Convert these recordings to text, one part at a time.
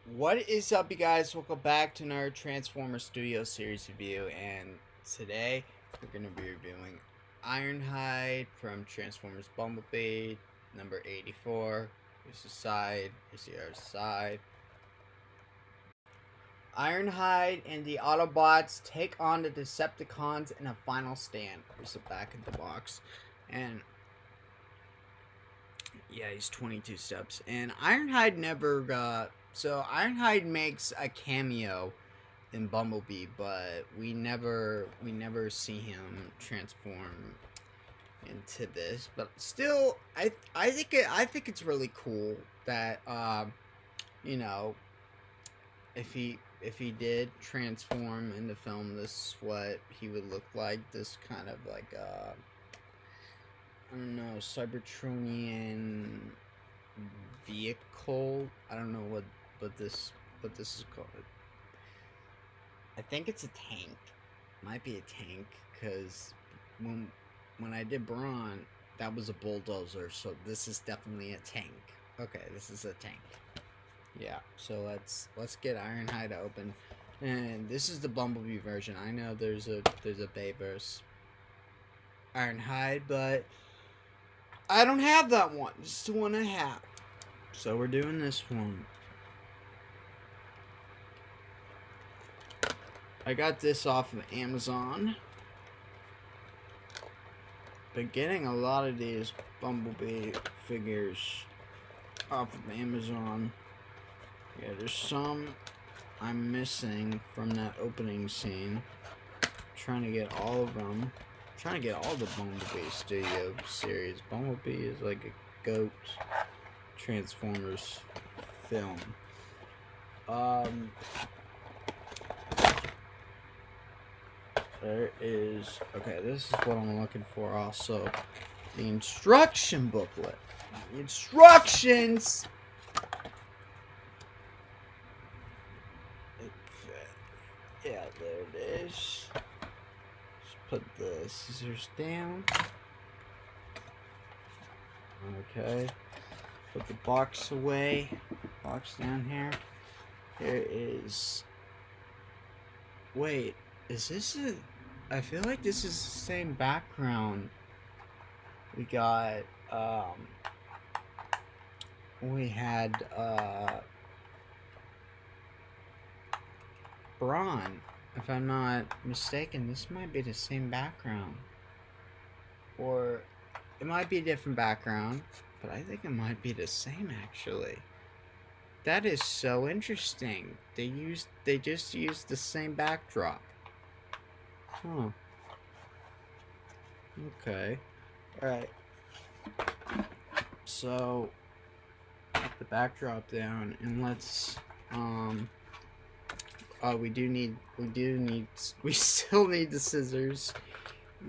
What is up, you guys? Welcome back to another Transformers Studio Series review, and today we're going to be reviewing Ironhide from Transformers Bumblebee, number 84. Here's the side, here's the other side. Ironhide and the Autobots take on the Decepticons in a final stand. Here's the back of the box, and yeah, he's 22 steps. And Ironhide never got. So Ironhide makes a cameo in Bumblebee, but we never see him transform into this. But still, I think it's really cool that you know, if he did transform in the film, this is what he would look like. This kind of like I don't know, Cybertronian vehicle. I don't know what this is called. I think it's a tank. Might be a tank because when I did Brawn, that was a bulldozer. So this is definitely a tank. Okay, this is a tank. Yeah. So let's get Ironhide open, and this is the Bumblebee version. I know there's a Bayverse Ironhide, but I don't have that one. This is the one I have. So we're doing this one. I got this off of Amazon. Been getting a lot of these Bumblebee figures off of Amazon. Yeah, there's some I'm missing from that opening scene. Trying to get all of them. Trying to get all the Bumblebee Studio Series. Bumblebee is like a GOAT Transformers film. There is, okay, this is what I'm looking for also. The instruction booklet. The instructions! Yeah, there it is. Just put the scissors down. Okay. Put the box away. Box down here. Here is... Wait, is this a... I feel like this is the same background. We got, we had, Brawn. If I'm not mistaken, this might be the same background. Or, it might be a different background, but I think it might be the same, actually. That is so interesting. They just used the same backdrop. Huh. Okay. Alright. So, put the backdrop down, and let's, we still need the scissors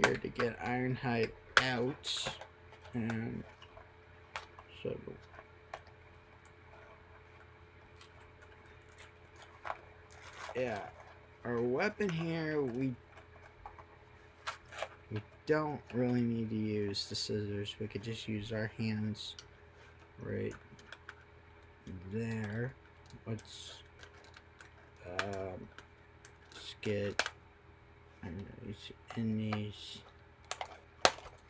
here to get Ironhide out, and so, yeah, our weapon here, we don't really need to use the scissors. We could just use our hands right there. Let's get in these.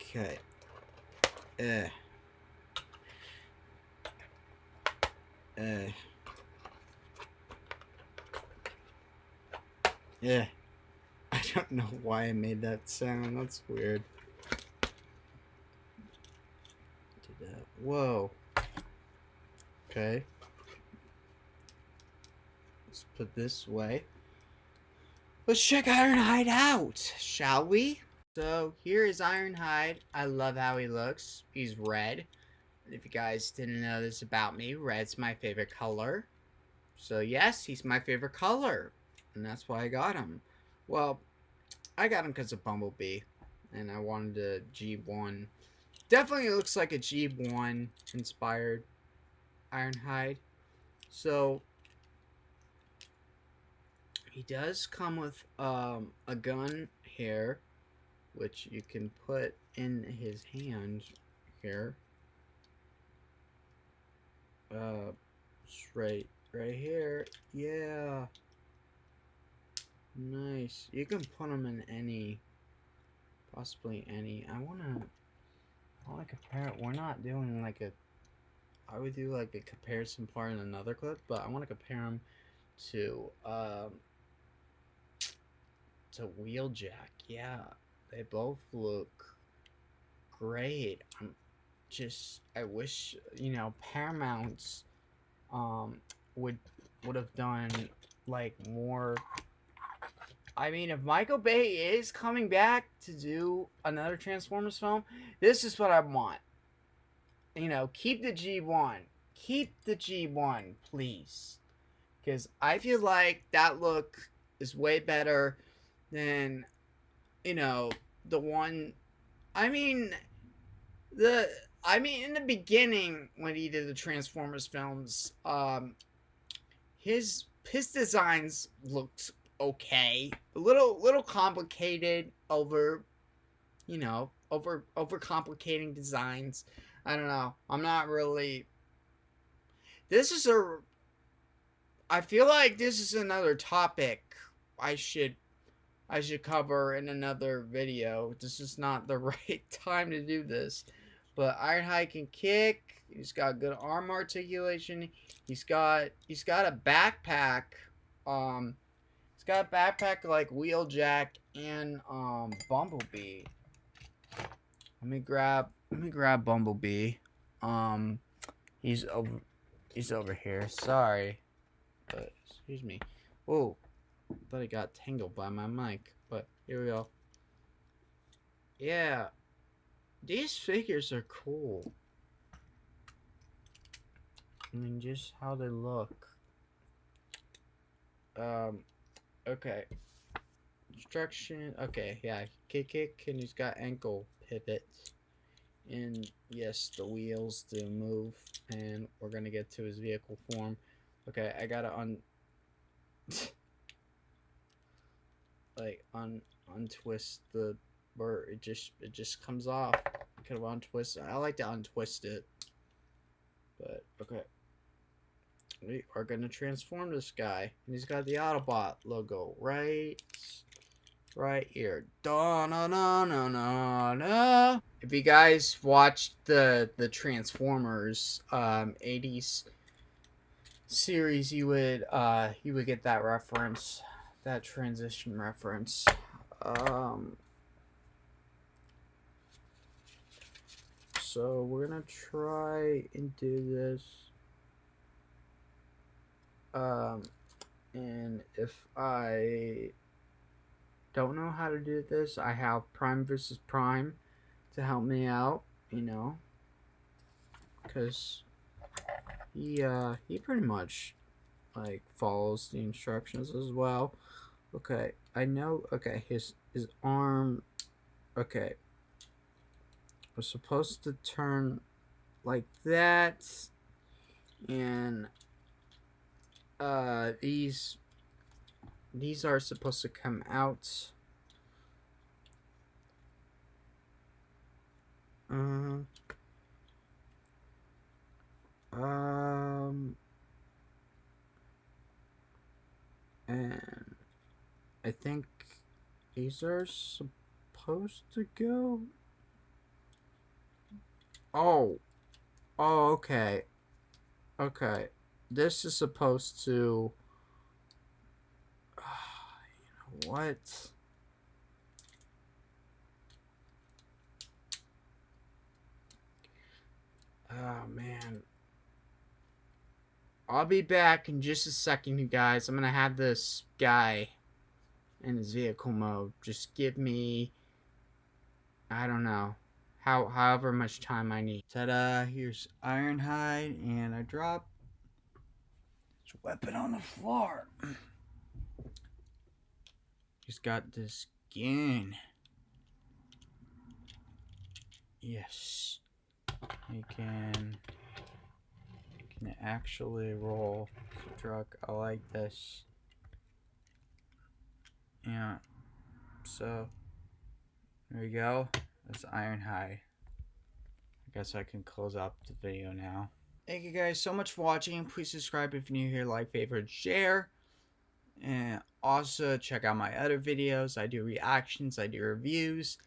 Okay. Yeah. I don't know why I made that sound. That's weird. Did that. Whoa. Okay. Let's put this away. Let's check Ironhide out, shall we? So here is Ironhide. I love how he looks. He's red. If you guys didn't know this about me, red's my favorite color. So yes, he's my favorite color. And that's why I got him. Well, I got him because of Bumblebee. And I wanted a G1. Definitely looks like a G1 inspired Ironhide. So he does come with a gun here, which you can put in his hand here. Right Right here. Yeah. Nice. You can put them in any, possibly any. I wanna compare. We're not doing like a. I would do like a comparison part in another clip, but I want to compare them to Wheeljack. Yeah, they both look great. I wish Paramount's um would have done like more. I mean, if Michael Bay is coming back to do another Transformers film, this is what I want. Keep the G1. Keep the G1, please. Because I feel like that look is way better than, the one. I mean, in the beginning when he did the Transformers films, his designs looked okay, a little complicated, over complicating designs. I don't know. I'm not really. This is a. I feel like this is another topic I should cover in another video. This is not the right time to do this. But Ironhide can kick. He's got good arm articulation. He's got a backpack. He's got a backpack like Wheeljack and Bumblebee. Let me grab Bumblebee. He's over here. Sorry. But excuse me. Oh, thought I got tangled by my mic. But here we go. Yeah. These figures are cool. I mean, just how they look. Okay. Instruction. Okay, yeah. Kick, and he's got ankle pivots. And yes, the wheels do move. And we're gonna get to his vehicle form. Okay, I gotta untwist the bird. It just comes off. I could have untwisted. I like to untwist it. But okay. We are gonna transform this guy. And he's got the Autobot logo right here. Da na na na na na. If you guys watched the Transformers 80s series, you would get that reference, that transition reference. So we're gonna try and do this. And if I don't know how to do this, I have Prime versus Prime to help me out, because he pretty much like follows the instructions as well. Okay, I know. Okay, his arm. Okay, we're supposed to turn like that, and these are supposed to come out. And I think these are supposed to go. Oh, okay. Okay, this is supposed to. You know what? Oh man. I'll be back in just a second, you guys. I'm gonna have this guy in his vehicle mode. Just give me, I don't know, however much time I need. Ta-da! Here's Ironhide, and I drop his weapon on the floor. He's got this skin. Yes, he can actually roll the truck. I like this. Yeah. So there we go. That's Ironhide. I guess I can close up the video now. Thank you guys so much for watching. Please subscribe if you're new here, like, favorite, share. And also check out my other videos. I do reactions, I do reviews,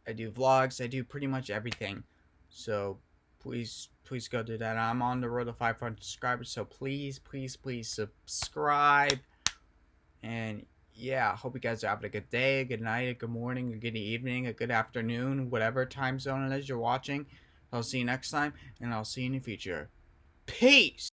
I do vlogs, I do pretty much everything. So please go do that. I'm on the road to 500 subscribers, so please subscribe. And yeah, hope you guys are having a good day, a good night, a good morning, a good evening, a good afternoon, whatever time zone it is you're watching. I'll see you next time, and I'll see you in the future. Peace!